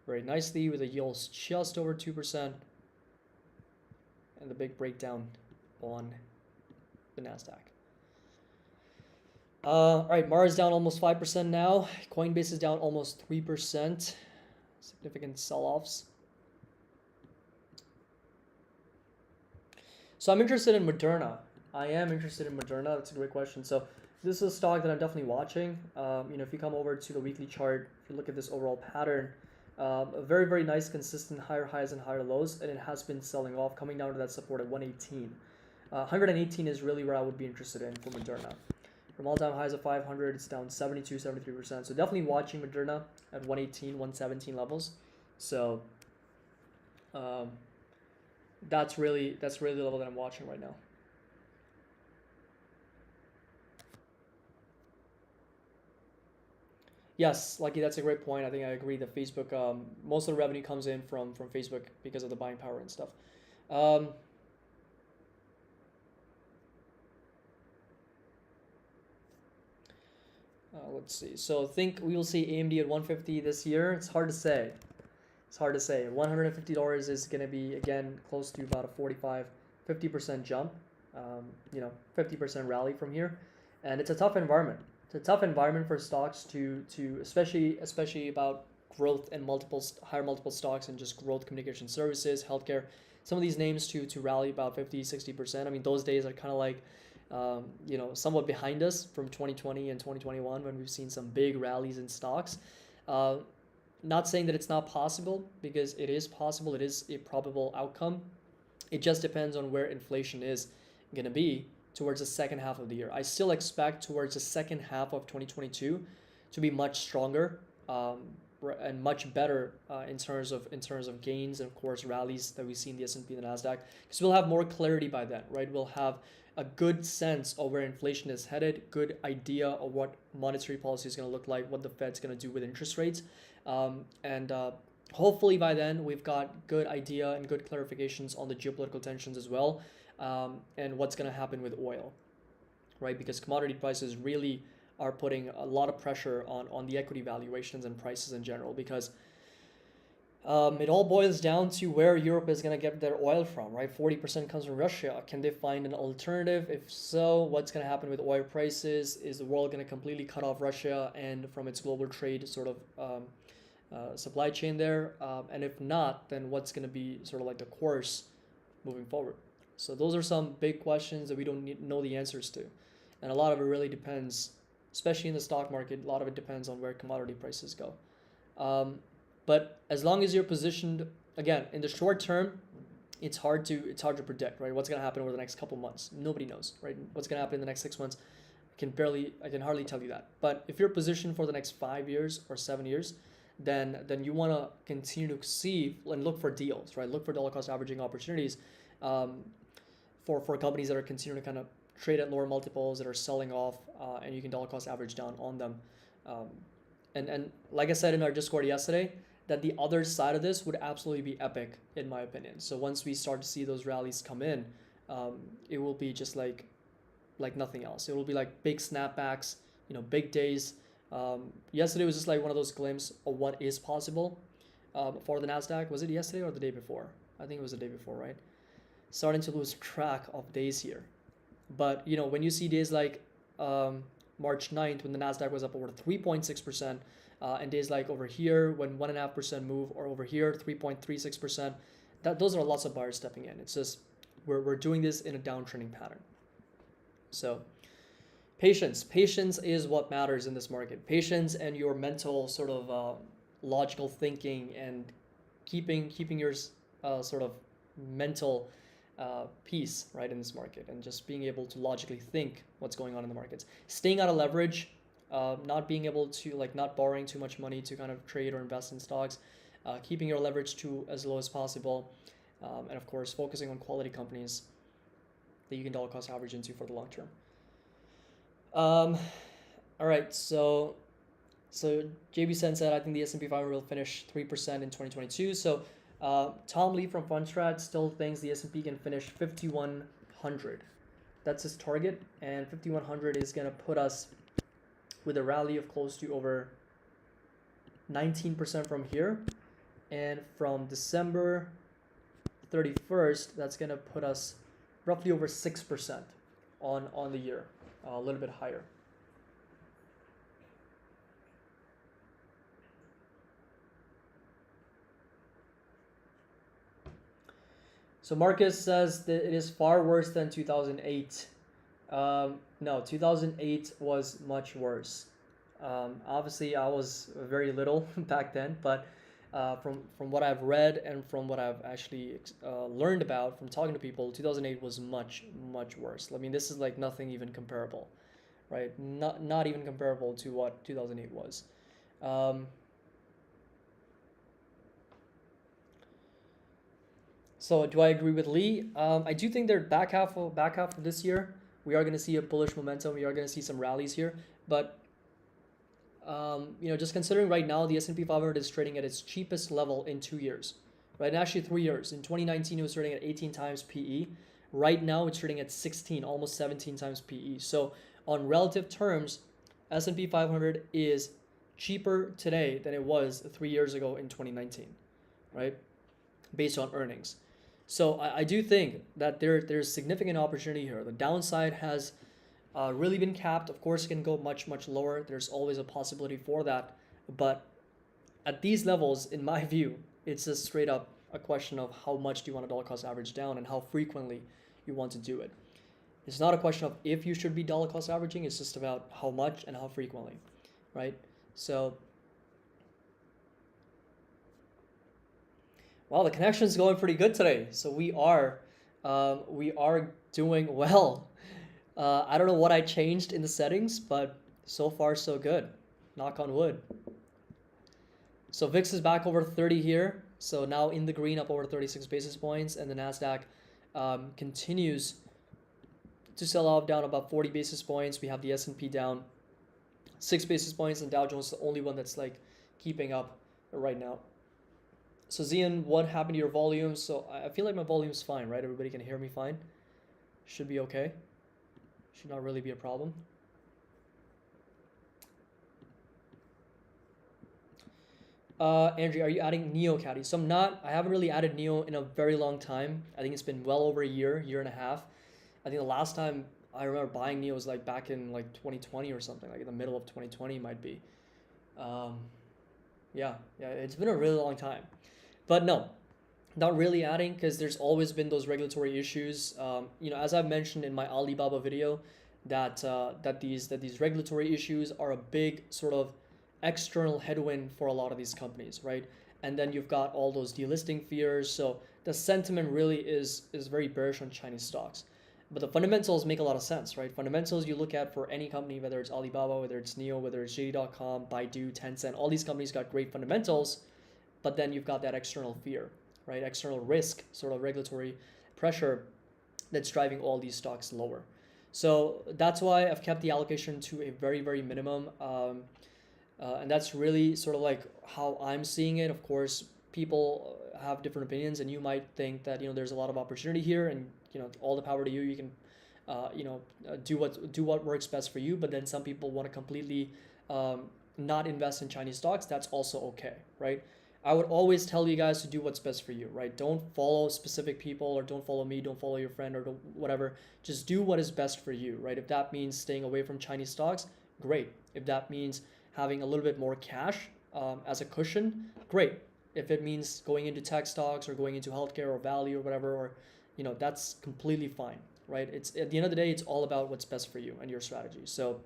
S1: very nicely with the yields just over 2%. And the big breakdown on the NASDAQ. All right, Mars down almost 5% now. Coinbase is down almost 3%. Significant sell-offs. So I'm interested in Moderna. I am interested in Moderna. That's a great question. So this is a stock that I'm definitely watching. If you come over to the weekly chart, if you look at this overall pattern, a very, very nice, consistent higher highs and higher lows, and it has been selling off, coming down to that support at 118. 118 is really where I would be interested in for Moderna. From all-time highs of 500, it's down 72, 73%. So definitely watching Moderna at 118, 117 levels. So that's really the level that I'm watching right now. Yes, Lucky, that's a great point. I think I agree that Facebook, most of the revenue comes in from Facebook because of the buying power and stuff. Let's see. So think we will see AMD at 150 this year. It's hard to say. $150 is going to be, again, close to about a 50% jump. 50% rally from here, and it's a tough environment. It's a tough environment for stocks to especially about growth and higher multiple stocks and just growth, communication services, healthcare. Some of these names to rally about 50, 60%. I mean, those days are kind of like somewhat behind us from 2020 and 2021 when we've seen some big rallies in stocks. Not saying that it's not possible, because it is possible. It is a probable outcome. It just depends on where inflation is going to be towards the second half of the year. I still expect towards the second half of 2022 to be much stronger and much better in terms of gains and of course rallies that we see in the S&P and the Nasdaq, because we'll have more clarity by then, right? We'll have a good sense of where inflation is headed, good idea of what monetary policy is going to look like, what the Fed's going to do with interest rates, and hopefully by then we've got good idea and good clarifications on the geopolitical tensions as well, and what's going to happen with oil, right? Because commodity prices really are putting a lot of pressure on the equity valuations and prices in general, because it all boils down to where Europe is going to get their oil from, right? 40% comes from Russia. Can they find an alternative? If so, what's going to happen with oil prices? Is the world going to completely cut off Russia and from its global trade sort of supply chain there? And if not, then what's going to be sort of like the course moving forward? So those are some big questions that we don't know the answers to. And a lot of it really depends, especially in the stock market, a lot of it depends on where commodity prices go. But as long as you're positioned, again, in the short term, it's hard to predict, right? What's going to happen over the next couple months? Nobody knows, right? What's going to happen in the next 6 months? I can hardly tell you that. But if you're positioned for the next 5 years or 7 years, then you want to continue to see and look for deals, right? Look for dollar cost averaging opportunities um, for companies that are continuing to kind of trade at lower multiples, that are selling off, and you can dollar cost average down on them. Um, and like I said in our Discord yesterday, that the other side of this would absolutely be epic in my opinion. So once we start to see those rallies come in, it will be just like nothing else. It will be like big snapbacks, big days. Yesterday was just like one of those glimpses of what is possible for the Nasdaq. Was it yesterday or the day before? I think it was the day before, right? Starting to lose track of days here. But when you see days like March 9th, when the Nasdaq was up over 3.6%, and days like over here when 1.5% move, or over here 3.36%, those are lots of buyers stepping in. It's just we're doing this in a downtrending pattern. So patience is what matters in this market. Patience and your mental sort of logical thinking, and keeping your sort of mental peace, right, in this market, and just being able to logically think what's going on in the markets. Staying out of leverage, not being able to not borrowing too much money to kind of trade or invest in stocks, keeping your leverage to as low as possible, and of course focusing on quality companies that you can dollar cost average into for the long term. All right, so JB Sen said, I think the S&P 500 will finish 3% in 2022. So Tom Lee from Fundstrat still thinks the S&P can finish 5,100. That's his target, and 5,100 is going to put us with a rally of close to over 19% from here. And from December 31st, that's going to put us roughly over 6% on the year, a little bit higher. So Marcus says that it is far worse than 2008. No, 2008 was much worse. Obviously, I was very little back then, but from what I've read and from what I've actually learned about from talking to people, 2008 was much, much worse. I mean, this is like nothing even comparable, right? Not even comparable to what 2008 was. So do I agree with Lee? I do think they're back half of this year, we are going to see a bullish momentum. We are going to see some rallies here, but just considering right now the S&P 500 is trading at its cheapest level in 2 years, right? And actually 3 years. In 2019, it was trading at 18 times PE. Right now, it's trading at 16, almost 17 times PE. So on relative terms, S&P 500 is cheaper today than it was 3 years ago in 2019, right? Based on earnings. So I do think that there's significant opportunity here. The downside has really been capped. Of course, it can go much, much lower. There's always a possibility for that. But at these levels, in my view, it's just straight up a question of how much do you want to dollar cost average down and how frequently you want to do it. It's not a question of if you should be dollar cost averaging. It's just about how much and how frequently, right? So, wow, the connection's going pretty good today. So we are doing well. I don't know what I changed in the settings, but so far so good. Knock on wood. So VIX is back over 30 here. So now in the green, up over 36 basis points, and the Nasdaq continues to sell off, down about 40 basis points. We have the S&P down 6 basis points, and Dow Jones the only one that's like keeping up right now. So Zian, what happened to your volume? So I feel like my volume's fine, right? Everybody can hear me fine. Should be okay. Should not really be a problem. Andrew, are you adding Neo, Caddy? So I'm not. I haven't really added Neo in a very long time. I think it's been well over a year and a half. I think the last time I remember buying Neo was like back in like 2020 or something, like in the middle of 2020 might be. Yeah, it's been a really long time. But no, not really adding, because there's always been those regulatory issues. As I've mentioned in my Alibaba video, that these regulatory issues are a big sort of external headwind for a lot of these companies, right? And then you've got all those delisting fears. So the sentiment really is very bearish on Chinese stocks. But the fundamentals make a lot of sense, right? Fundamentals you look at for any company, whether it's Alibaba, whether it's Neo, whether it's JD.com, Baidu, Tencent, all these companies got great fundamentals, but then you've got that external fear, right? External risk, sort of regulatory pressure that's driving all these stocks lower. So that's why I've kept the allocation to a very, very minimum. And that's really sort of like how I'm seeing it. Of course, people have different opinions, and you might think that there's a lot of opportunity here, and all the power to you. You can do what works best for you. But then some people want to completely not invest in Chinese stocks. That's also okay, right? I would always tell you guys to do what's best for you, right? Don't follow specific people, or don't follow me, don't follow your friend, or whatever. Just do what is best for you, right? If that means staying away from Chinese stocks, great. If that means having a little bit more cash as a cushion, great. If it means going into tech stocks or going into healthcare or value or whatever, or that's completely fine, right? It's at the end of the day, it's all about what's best for you and your strategy. So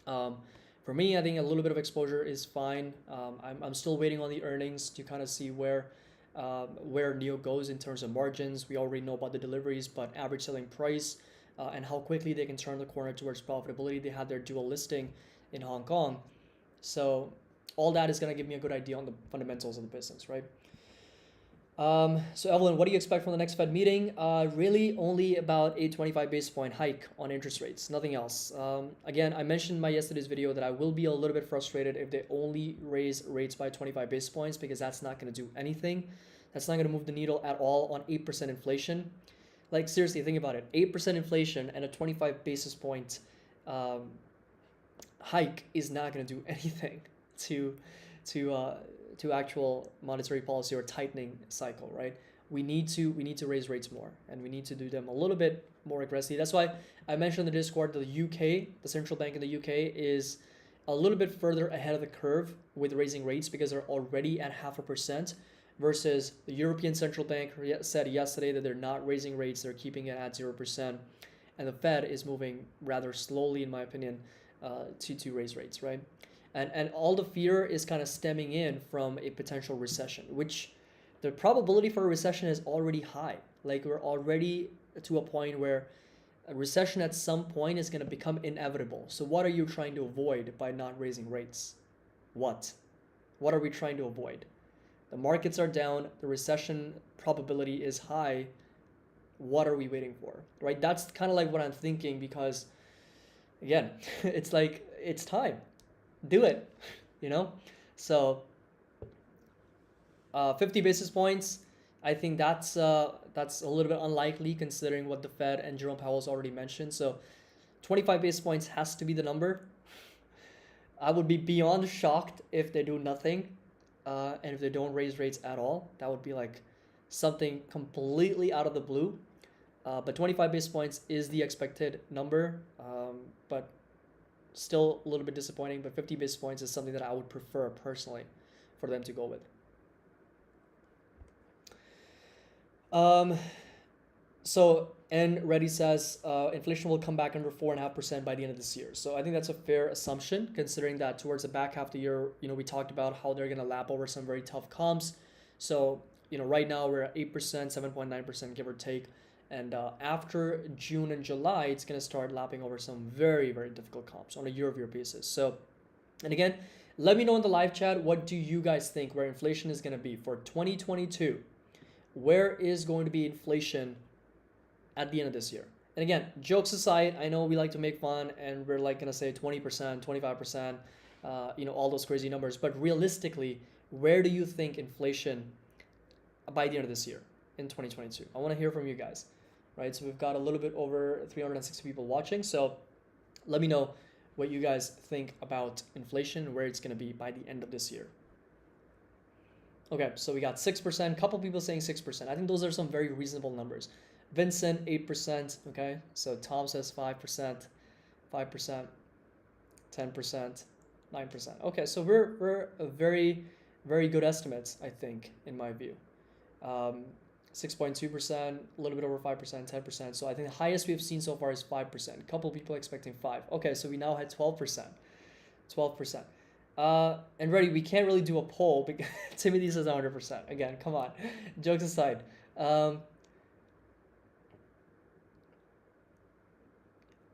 S1: for me, I think a little bit of exposure is fine. I'm still waiting on the earnings to kind of see where Neo goes in terms of margins. We already know about the deliveries, but average selling price and how quickly they can turn the corner towards profitability. They had their dual listing in Hong Kong. So all that is going to give me a good idea on the fundamentals of the business, right? So Evelyn, what do you expect from the next Fed meeting? Really only about a 25 basis point hike on interest rates, nothing else. Again, I mentioned in my yesterday's video that I will be a little bit frustrated if they only raise rates by 25 basis points, because that's not going to do anything. That's not going to move the needle at all on 8% inflation. Like seriously, think about it. 8% inflation and a 25 basis point hike is not going to do anything to actual monetary policy or tightening cycle, right? We need to raise rates more, and we need to do them a little bit more aggressively. That's why I mentioned in the Discord the UK, the central bank in the UK is a little bit further ahead of the curve with raising rates, because they're already at 0.5%, versus the European Central Bank said yesterday that they're not raising rates, they're keeping it at 0%, and the Fed is moving rather slowly, in my opinion, to raise rates, right? And all the fear is kind of stemming in from a potential recession, which the probability for a recession is already high. Like we're already to a point where a recession at some point is going to become inevitable. So what are you trying to avoid by not raising rates? What are we trying to avoid? The markets are down, the recession probability is high. What are we waiting for, right? That's kind of like what I'm thinking, because again, it's like, it's time. Do it, So 50 basis points, I think that's a little bit unlikely considering what the Fed and Jerome Powell's already mentioned. So 25 basis points has to be the number. I would be beyond shocked if they do nothing, and if they don't raise rates at all. That would be like something completely out of the blue. But 25 basis points is the expected number, but still a little bit disappointing. But 50 basis points is something that I would prefer personally for them to go with. So N Reddy says inflation will come back under 4.5% by the end of this year. So I think that's a fair assumption, considering that towards the back half of the year, we talked about how they're going to lap over some very tough comps. So right now we're at 8%, 7.9%, give or take. And after June and July, it's going to start lapping over some very, very difficult comps on a year-over-year basis. So, and again, let me know in the live chat, what do you guys think where inflation is going to be for 2022? Where is going to be inflation at the end of this year? And again, jokes aside, I know we like to make fun and we're like going to say 20%, 25%, all those crazy numbers. But realistically, where do you think inflation by the end of this year in 2022? I want to hear from you guys. Right, so we've got a little bit over 360 people watching. So let me know what you guys think about inflation, where it's going to be by the end of this year. Okay, so we got 6%, couple people saying 6%. I think those are some very reasonable numbers. Vincent, 8%, okay? So Tom says 5%, 5%, 10%, 9%. Okay, so we're a very, very good estimates, I think, in my view. 6.2%, a little bit over 5%, 10%. So I think the highest we've seen so far is 5%. A couple people expecting 5%. Okay, so we now had 12%. 12%. And Reddy, we can't really do a poll because Timothy says 100%. Again, come on. Jokes aside.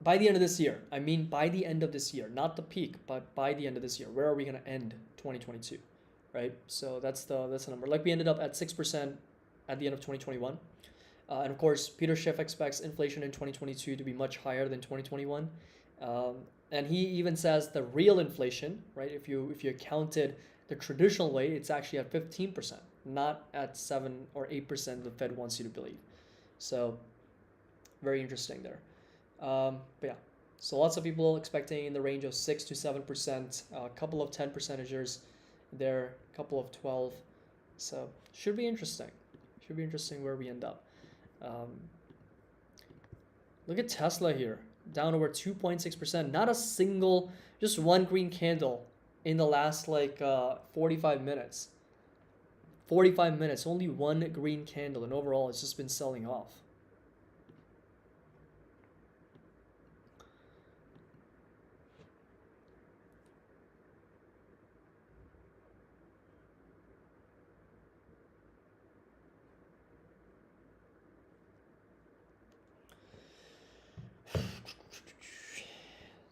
S1: by the end of this year. I mean by the end of this year, not the peak, but by the end of this year. Where are we gonna end 2022, right? So that's the number. Like we ended up at 6% at the end of 2021. And of course, Peter Schiff expects inflation in 2022 to be much higher than 2021. Um, and he even says the real inflation, right? If you counted the traditional way, it's actually at 15%, not at 7 or 8% the Fed wants you to believe. So very interesting there. But yeah, so lots of people expecting in the range of 6 to 7%, a couple of 10%ers there, a couple of 12. So should be interesting. Should be interesting where we end up. Um, Look at Tesla here, down over 2.6%. Not a single, just one green candle in the last 45 minutes. 45 minutes, only one green candle, and overall it's just been selling off.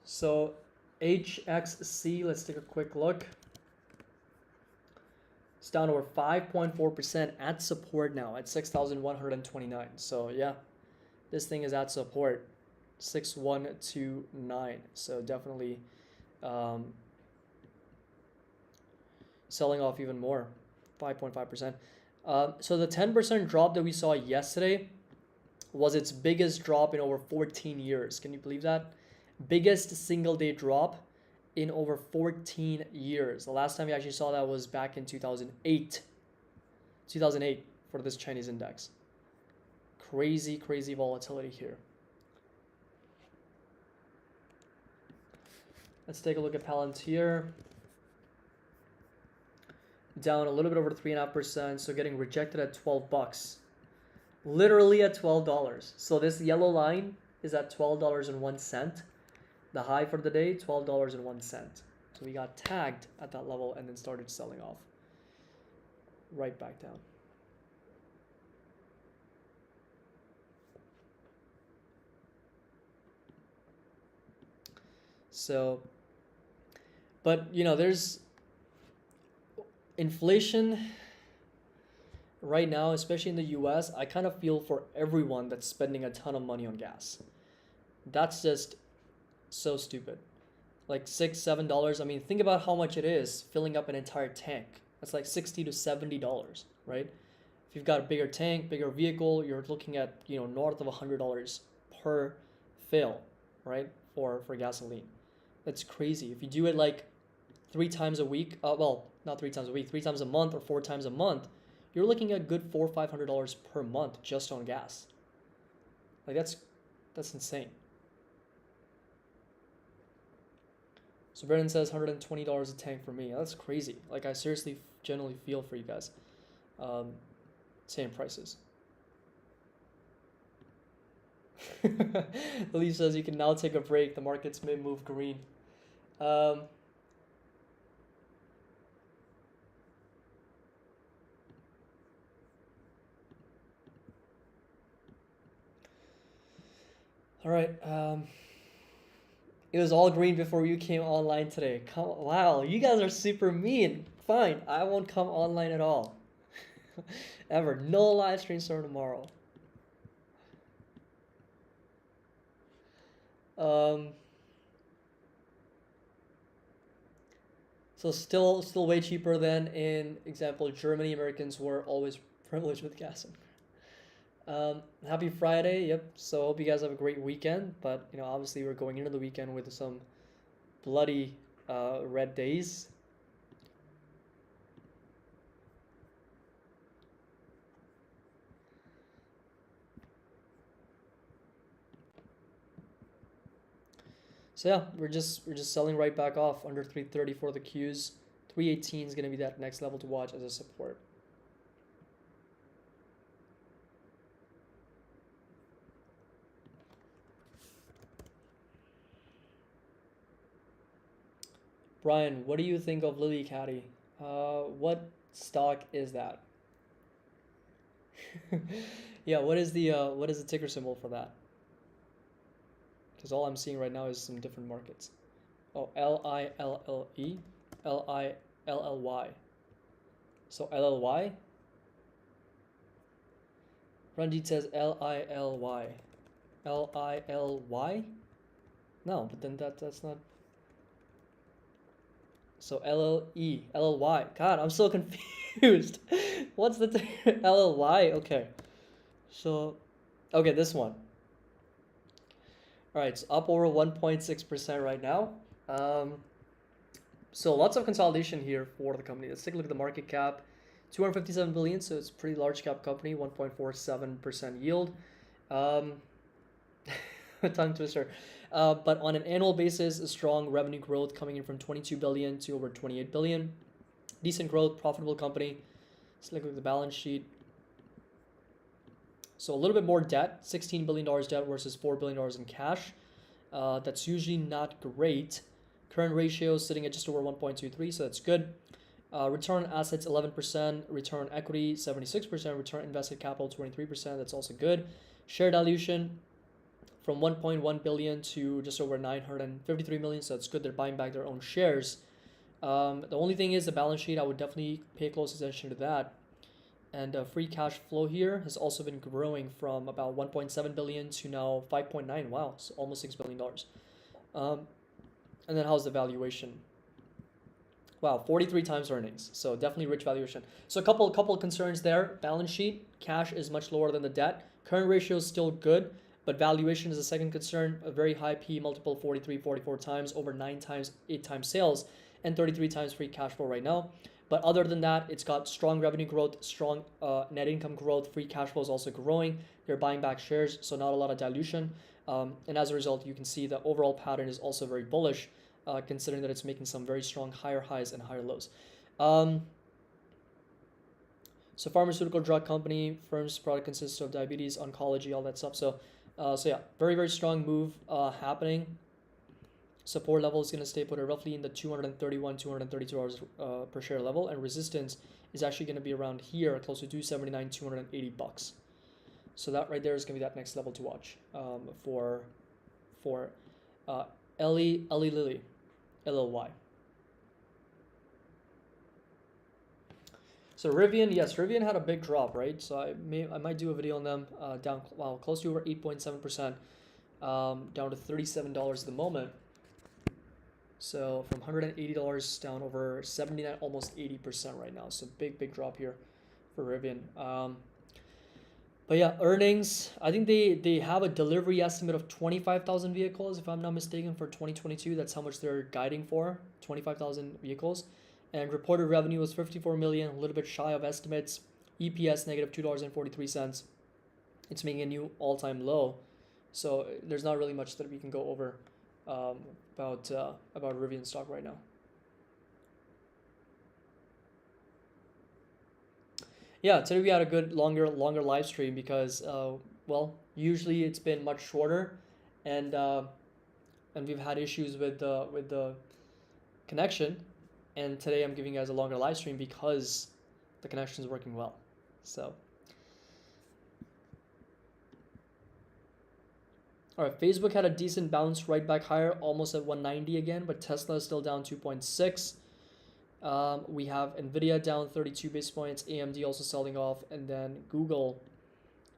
S1: So HXC, let's take a quick look. It's down over 5.4% at support now at 6,129. So yeah, this thing is at support 6129. So definitely selling off even more, 5.5%. So the 10% drop that we saw yesterday was its biggest drop in over 14 years. Can you believe that? Biggest single day drop in over 14 years. The last time we actually saw that was back in 2008. 2008 for this Chinese index. Crazy, crazy volatility here. Let's take a look at Palantir. Down a little bit over 3.5%, so getting rejected at 12 bucks. Literally at $12. So this yellow line is at $12.01. The high for the day, $12.01. So we got tagged at that level and then started selling off. Right back down. So, but you know, there's inflation right now, especially in the US. I kind of feel for everyone that's spending a ton of money on gas. That's just so stupid. Like $6, $7. I mean, think about how much it is filling up an entire tank. That's like $60 to $70, right? If you've got a bigger tank, bigger vehicle, you're looking at, north of $100 per fill, right? For gasoline. That's crazy. If you do it like 3 times a week, well, not 3 times a week, 3 times a month or 4 times a month, you're looking at good $400 or $500 per month just on gas. Like that's insane. So Brendan says $120 a tank for me. That's crazy. Like I seriously, generally feel for you guys. Same prices. Elise says you can now take a break. The markets may move green. All right. It was all green before you came online today. Wow, you guys are super mean. Fine, I won't come online at all. Ever. No live stream store tomorrow. So still way cheaper than in example Germany. Americans were always privileged with gas. Happy Friday. Yep. So hope you guys have a great weekend. But obviously we're going into the weekend with some bloody red days. So yeah, we're just selling right back off under 330 for the Qs. 318 is gonna be that next level to watch as a support. Brian, what do you think of Lily Caddy? What stock is that? Yeah, what is the ticker symbol for that? because all I'm seeing right now is some different markets. Oh, Lille, Lilly. So LLY. Ranjit says Lilly. Lilly? No, but then that's not. So LLY. God, I'm so confused. What's the LLY? Okay. So, okay, this one. All right, it's up over 1.6% right now. So lots of consolidation here for the company. Let's take a look at the market cap. 257 billion, so it's a pretty large cap company, 1.47% yield. Tongue twister. But on an annual basis, a strong revenue growth coming in from 22 billion to over 28 billion. Decent growth, profitable company. Let's look at the balance sheet. So a little bit more debt, $16 billion debt versus $4 billion in cash. That's usually not great. Current ratio is sitting at just over 1.23, so that's good. Return on assets 11%, return on equity 76%, return on invested capital 23%. That's also good. Share dilution from 1.1 billion to just over 953 million, so that's good. They're buying back their own shares. The only thing is the balance sheet. I would definitely pay close attention to that. And free cash flow here has also been growing from about 1.7 billion to now 5.9. Wow, so almost $6 billion. And then how's the valuation? Wow, 43 times earnings. So definitely rich valuation. So a couple concerns there. Balance sheet, cash is much lower than the debt. Current ratio is still good, but valuation is a second concern. A very high P multiple, 43, 44 times, over 9 times, 8 times sales, and 33 times free cash flow right now. But other than that, it's got strong revenue growth, strong net income growth. Free cash flow is also growing. They're buying back shares, so not a lot of dilution. And as a result, you can see the overall pattern is also very bullish, considering that it's making some very strong higher highs and higher lows. So pharmaceutical drug company, firm's product consists of diabetes, oncology, all that stuff. So yeah, very, very strong move happening. Support level is going to stay put at roughly in the $231, $232 per share level, and resistance is actually going to be around here, close to $279, $280. So that right there is going to be that next level to watch for Lilly, LLY. So Rivian, yes, Rivian had a big drop, right? So I might do a video on them, down close to over 8.7%, down to $37 at the moment. So from $180 down over 79, almost 80% right now. So big drop here for Rivian. But yeah, earnings, I think they have a delivery estimate of 25,000 vehicles, if I'm not mistaken, for 2022. That's how much they're guiding for, 25,000 vehicles. And reported revenue was 54 million, a little bit shy of estimates. EPS negative $2.43. It's making a new all-time low. So there's not really much that we can go over about Rivian stock right now. Yeah, today we had a good longer live stream because well, usually it's been much shorter, and we've had issues with the connection, and today I'm giving you guys a longer live stream because the connection is working well. So all right, Facebook had a decent bounce right back higher, almost at 190 again, but Tesla is still down 2.6. We have Nvidia down 32 basis points, AMD also selling off, and then Google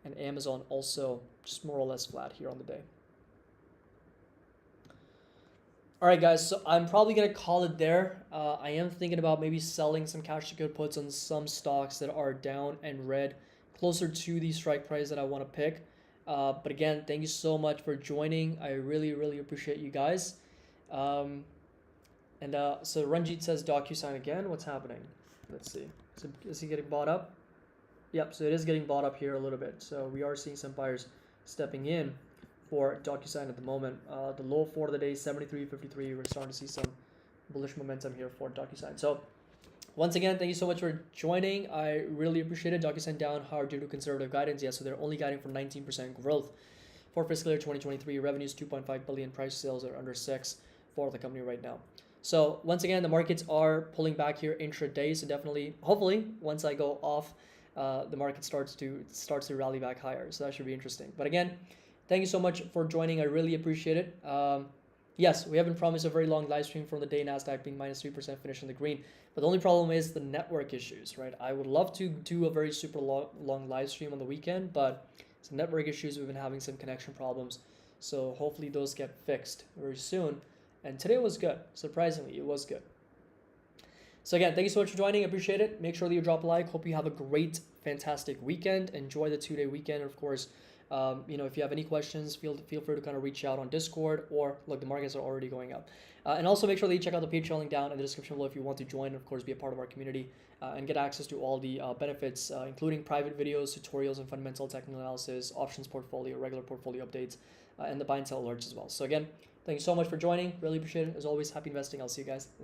S1: and Amazon also just more or less flat here on the day. All right, guys, so I'm probably going to call it there. I am thinking about maybe selling some cash to good puts on some stocks that are down and red, closer to the strike price that I want to pick. But again, thank you so much for joining. I really appreciate you guys. So Ranjit says DocuSign again. What's happening? Let's see. So is he getting bought up? Yep, so it is getting bought up here a little bit. So we are seeing some buyers stepping in for DocuSign at the moment. The low for the day, 73.53. We're starting to see some bullish momentum here for DocuSign. So once again, thank you so much for joining. I really appreciate it. DocuSign down hard due to conservative guidance. Yeah, so they're only guiding for 19% growth for fiscal year 2023. Revenues 2.5 billion. Price sales are under 6 for the company right now. So once again, the markets are pulling back here intraday. So definitely, hopefully, once I go off, the market starts to rally back higher. So that should be interesting. But again, thank you so much for joining. I really appreciate it. Yes, we haven't promised a very long live stream from the day Nasdaq being minus 3% finished in the green, but the only problem is the network issues, right? I would love to do a very super long live stream on the weekend, but some network issues. We've been having some connection problems, so hopefully those get fixed very soon. And today was good. Surprisingly, it was good. So again, thank you so much for joining. I appreciate it. Make sure that you drop a like. Hope you have a great, fantastic weekend. Enjoy the 2-day weekend. Of course, if you have any questions, feel free to kind of reach out on Discord, or look, the markets are already going up. And also make sure that you check out the Patreon link down in the description below if you want to join, and of course, be a part of our community and get access to all the benefits, including private videos, tutorials, and fundamental technical analysis, options portfolio, regular portfolio updates, and the buy and sell alerts as well. So again, thank you so much for joining. Really appreciate it. As always, happy investing. I'll see you guys in the